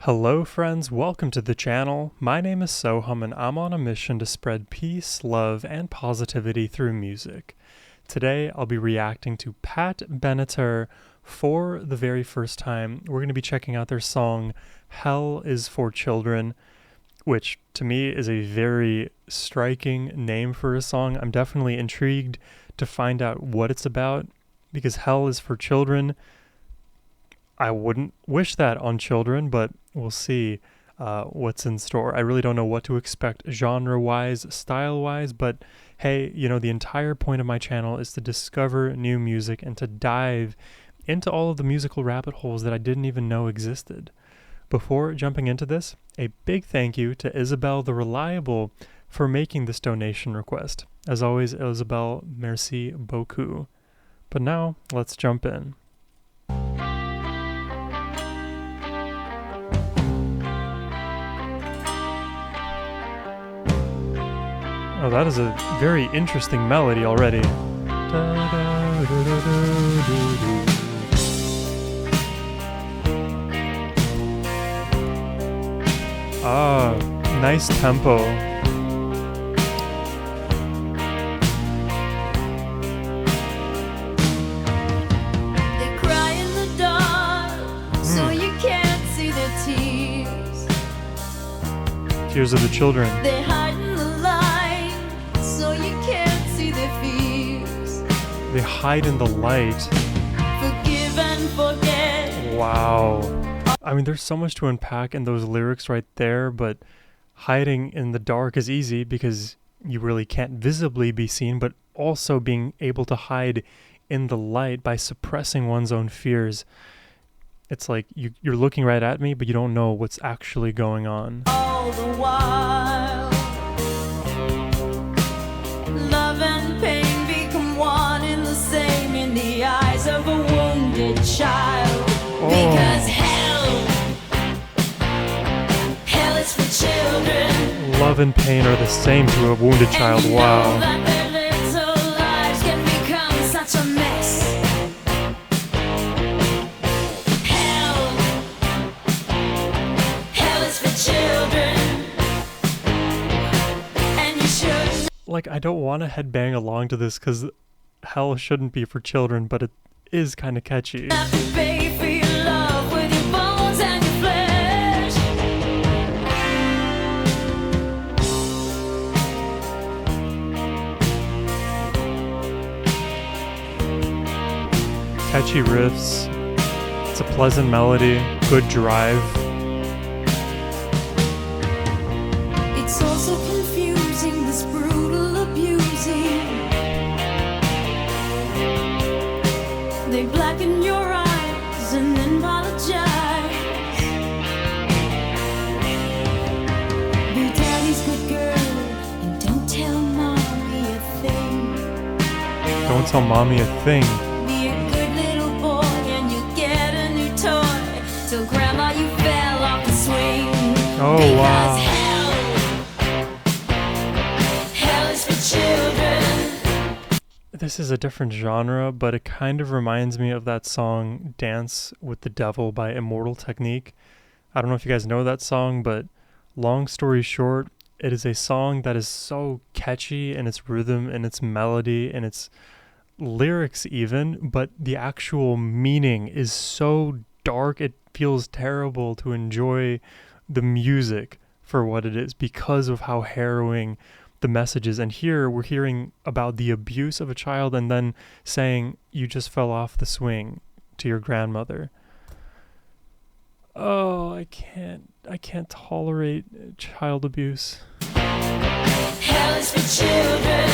Hello friends, welcome to the channel. My name is Sohum and I'm on a mission to spread peace, love, and positivity through music. Today I'll be reacting to Pat Benatar for the very first time. We're going to be checking out their song, Hell is for Children, which to me is a very striking name for a song. I'm definitely intrigued to find out what it's about, because hell is for children. I wouldn't wish that on children, but we'll see what's in store. I really don't know what to expect genre-wise, style-wise, but hey, the entire point of my channel is to discover new music and to dive into all of the musical rabbit holes that I didn't even know existed. Before jumping into this, a big thank you to Isabel the Reliable for making this donation request. As always, Isabel, merci beaucoup. But now, let's jump in. Oh, that is a very interesting melody already. Ah, nice tempo. They cry in the dark, so you can't see their tears. Tears of the children. They hide in the light, so you can't see their fears. They hide in the light. Forgive and forget. Wow. I mean, there's so much to unpack in those lyrics right there, but hiding in the dark is easy because you really can't visibly be seen, but also being able to hide in the light by suppressing one's own fears. It's like you're looking right at me, but you don't know what's actually going on. All the while, love and pain become one and the same in the eyes of a wounded child. Because hell is for children. Love and pain are the same to a wounded child. Wow. That their little lives can become such a mess. Hell is for children. And you should. Like, I don't want to headbang along to this because hell shouldn't be for children, but it is kind of catchy. Have to pay for your love with your bones and your flesh. Catchy riffs. It's a pleasant melody. Good drive. It's also confusing, this brutal abusing. They blacken your eyes and then apologize. Be daddy's good girl and don't tell mommy a thing. Don't tell mommy a thing. Be a good little boy and you get a new toy. Till grandma you fell off the swing. Oh, Because wow. hell is for children. This is a different genre, but it kind of reminds me of that song Dance with the Devil by Immortal Technique. I don't know if you guys know that song, but long story short, it is a song that is so catchy in its rhythm and its melody and its lyrics even, but the actual meaning is so dark it feels terrible to enjoy the music for what it is because of how harrowing the messages. And here we're hearing about the abuse of a child and then saying you just fell off the swing to your grandmother. Oh, I can't tolerate child abuse. Hell is for children.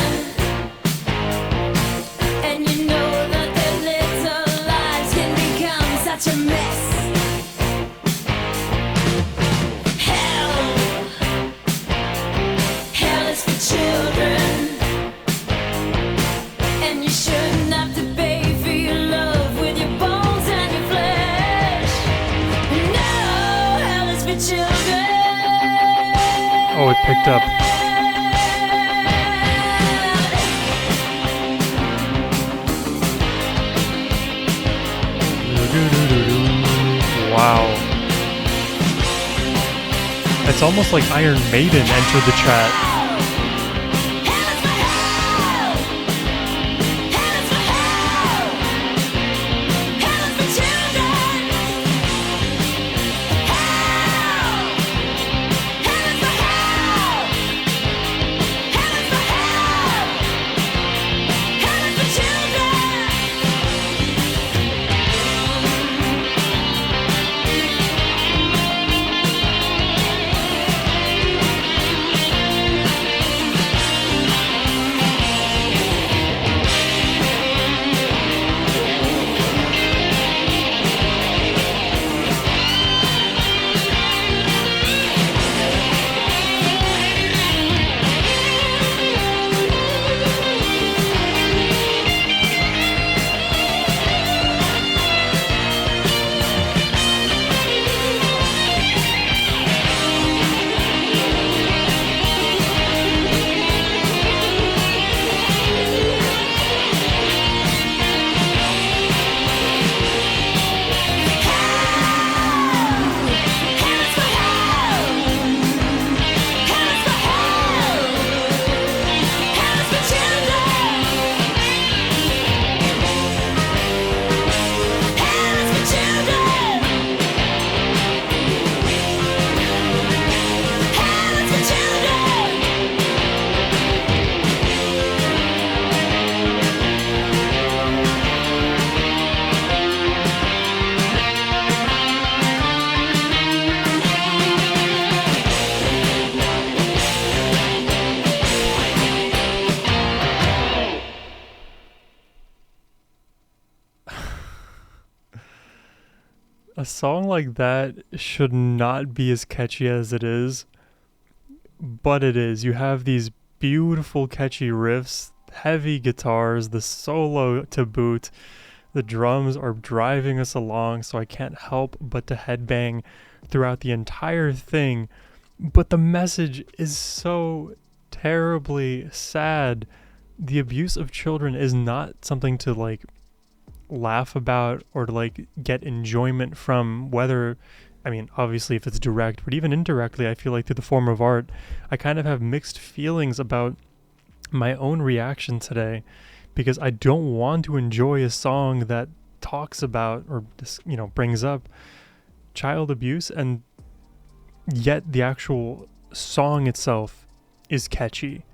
And you know that their little lives can become such a mess. Hell is for children. And you shouldn't have to pay for your love with your bones and your flesh. No, hell is for children. Oh, it picked up. Wow. It's almost like Iron Maiden entered the chat. A song like that should not be as catchy as it is, but it is. You have these beautiful, catchy riffs, heavy guitars, the solo to boot. The drums are driving us along, so I can't help but to headbang throughout the entire thing. But the message is so terribly sad. The abuse of children is not something to laugh about or to get enjoyment from, whether, I mean, obviously if it's direct, but even indirectly, I feel like through the form of art, I kind of have mixed feelings about my own reaction today, because I don't want to enjoy a song that talks about or brings up child abuse, and yet the actual song itself is catchy.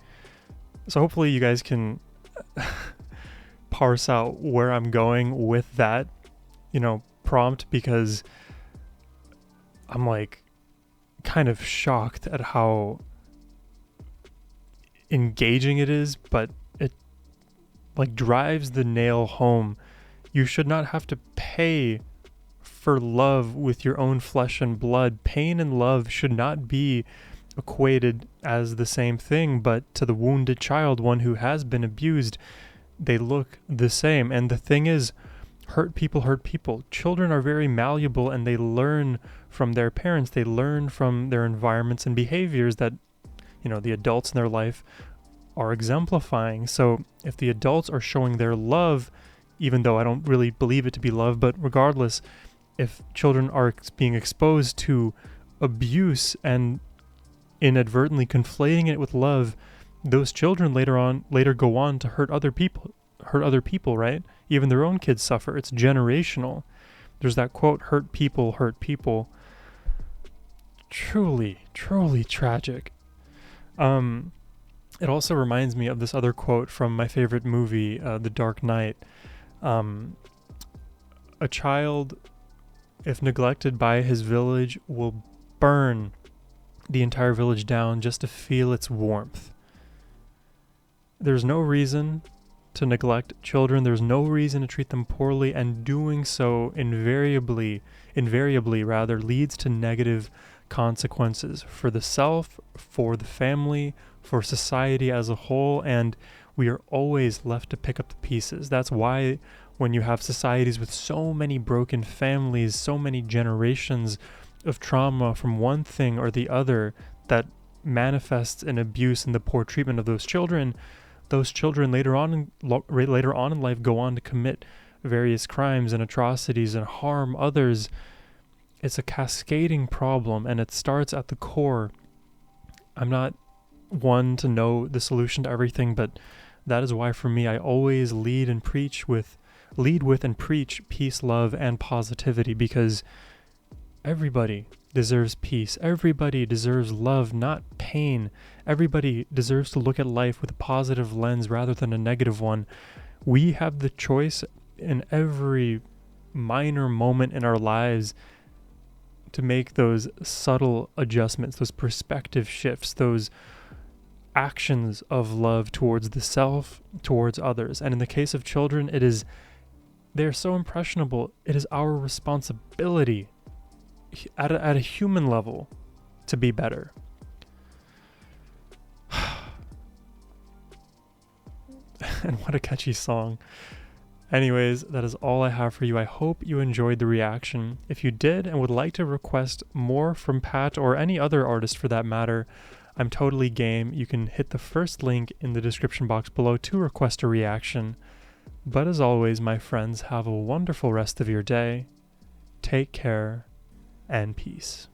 So hopefully you guys can parse out where I'm going with that, prompt, because I'm kind of shocked at how engaging it is, but it drives the nail home. You should not have to pay for love with your own flesh and blood. Pain and love should not be equated as the same thing, but to the wounded child, one who has been abused, they look the same. And the thing is, hurt people hurt people. Children are very malleable, and they learn from their parents. They learn from their environments and behaviors that, the adults in their life are exemplifying. So if the adults are showing their love, even though I don't really believe it to be love, but regardless, if children are being exposed to abuse and inadvertently conflating it with love, those children later go on to hurt other people, right? Even their own kids suffer. It's generational. There's that quote, hurt people hurt people. Truly, truly tragic. It also reminds me of this other quote from my favorite movie, The Dark Knight. A child, if neglected by his village, will burn the entire village down just to feel its warmth. There's no reason to neglect children. There's no reason to treat them poorly, and doing so invariably leads to negative consequences for the self, for the family, for society as a whole, and we are always left to pick up the pieces. That's why when you have societies with so many broken families, so many generations of trauma from one thing or the other that manifests in abuse and the poor treatment of those children later on in life go on to commit various crimes and atrocities and harm others. it's a cascading problem, and it starts at the core. I'm not one to know the solution to everything, but that is why for me I always lead with and preach peace, love, and positivity, because everybody deserves peace. Everybody deserves love, not pain. Everybody deserves to look at life with a positive lens rather than a negative one. We have the choice in every minor moment in our lives to make those subtle adjustments, those perspective shifts, those actions of love towards the self, towards others. And in the case of children, they're so impressionable. It is our responsibility at a human level to be better. And what a catchy song. Anyways, that is all I have for you. I hope you enjoyed the reaction. If you did and would like to request more from Pat or any other artist for that matter, I'm totally game. You can hit the first link in the description box below to request a reaction. But as always, my friends, have a wonderful rest of your day. Take care and peace.